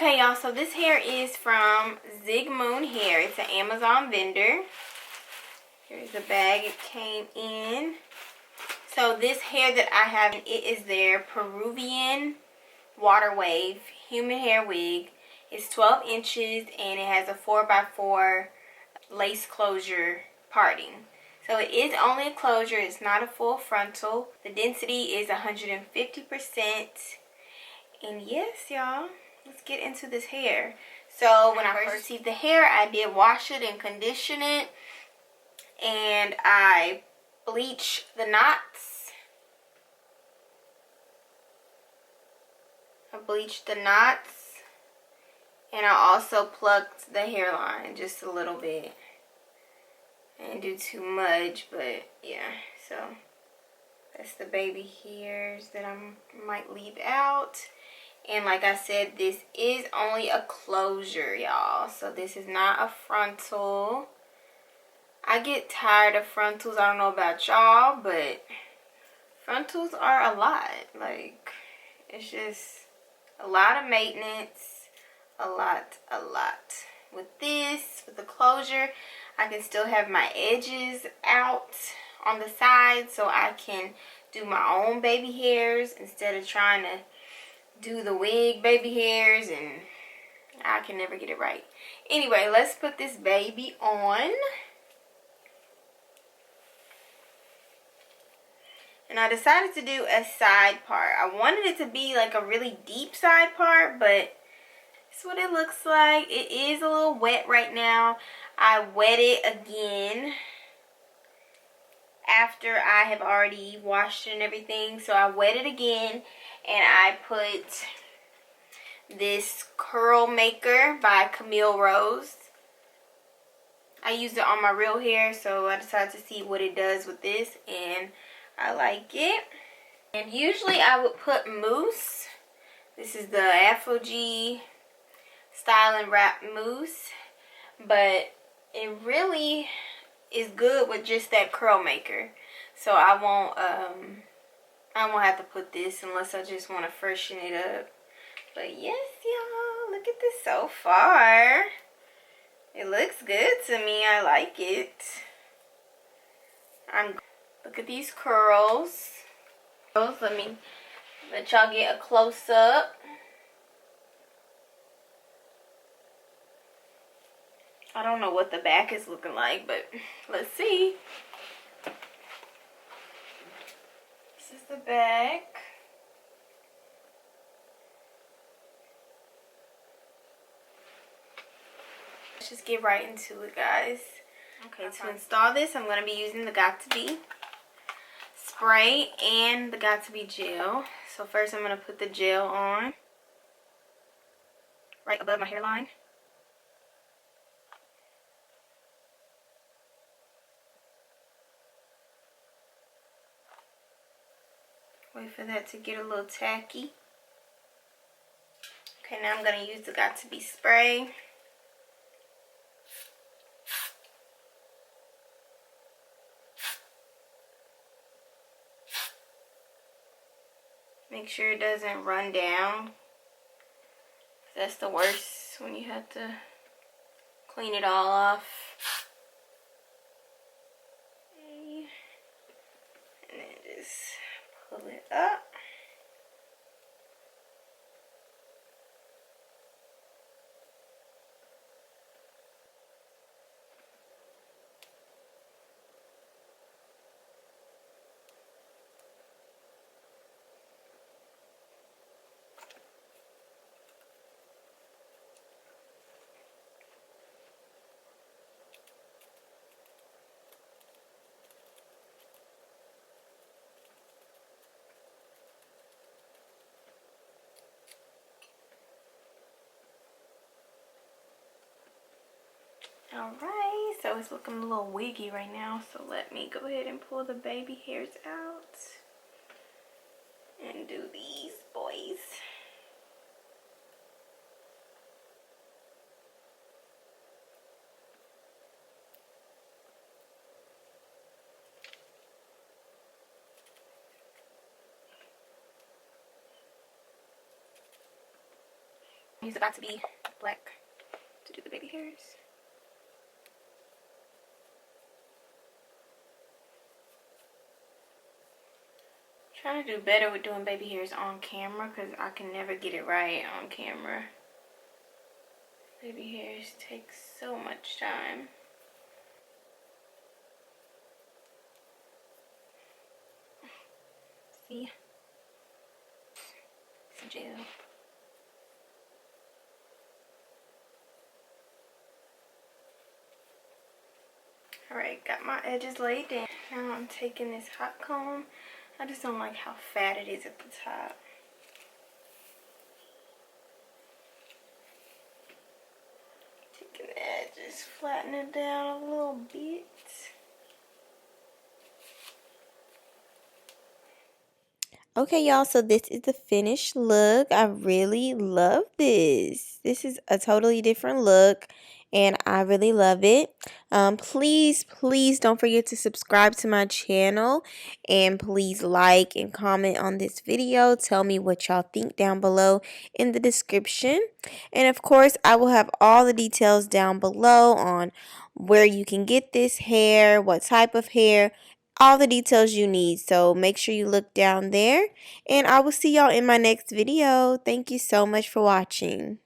Okay, y'all, so this hair is from ZIGMOON hair. It's an Amazon vendor. Here's the bag it came in. So this hair that I have, it is their Peruvian water wave human hair wig. It's 12 inches and it has a 4x4 lace closure parting. So it is only a closure. It's not a full frontal. The density is 150%. And yes, y'all, let's get into this hair. So when I first received the hair, I did wash it and condition it. And I bleached the knots. And I also plucked the hairline just a little bit. I didn't do too much, but yeah. So that's the baby hairs that I might leave out. And like I said, this is only a closure, y'all. So this is not a frontal. I get tired of frontals. I don't know about y'all, but frontals are a lot. Like, it's just a lot of maintenance. A lot. With this, with the closure, I can still have my edges out on the side so I can do my own baby hairs instead of trying to do the wig baby hairs, and I can never get it right. Anyway, let's put this baby on. And I decided to do a side part. I wanted it to be like a really deep side part, but it's what it looks like. It is a little wet right now. I wet it again after I have already washed it and everything. So I wet it again, and I put this curl maker by Camille Rose. I used it on my real hair, so I decided to see what it does with this, and I like it. And usually I would put mousse. This is the Afro G Style and Wrap mousse, but it really is good with just that curl maker. So I won't have to put this unless I just want to freshen it up. But yes, y'all, look at this so far. It looks good to me. I like it. Look at these curls. Let me let y'all get a close up. I don't know what the back is looking like, but let's see. This is the back. Let's just get right into it, guys. Okay, to install this, I'm going to be using the Got2b spray and the Got2b gel. So first I'm going to put the gel on right above my hairline. Wait for that to get a little tacky. Okay, now I'm going to use the Got2b spray. Make sure it doesn't run down. That's the worst, when you have to clean it all off. Okay. And then just pull it up. Alright, so it's looking a little wiggy right now, so let me go ahead and pull the baby hairs out and do these boys. He's about to be black to do the baby hairs. Trying to do better with doing baby hairs on camera because I can never get it right on camera. Baby hairs take so much time. See? Some gel. Alright, got my edges laid down. Now I'm taking this hot comb. I just don't like how fat it is at the top. Taking the edges, flatten it down a little bit. Okay, y'all, so this is the finished look. I really love this. This is a totally different look, and I really love it. Please don't forget to subscribe to my channel, and please like and comment on this video. Tell me what y'all think down below in the description. And of course, I will have all the details down below on where you can get this hair, what type of hair, all the details you need. So make sure you look down there, and I will see y'all in my next video. Thank you so much for watching.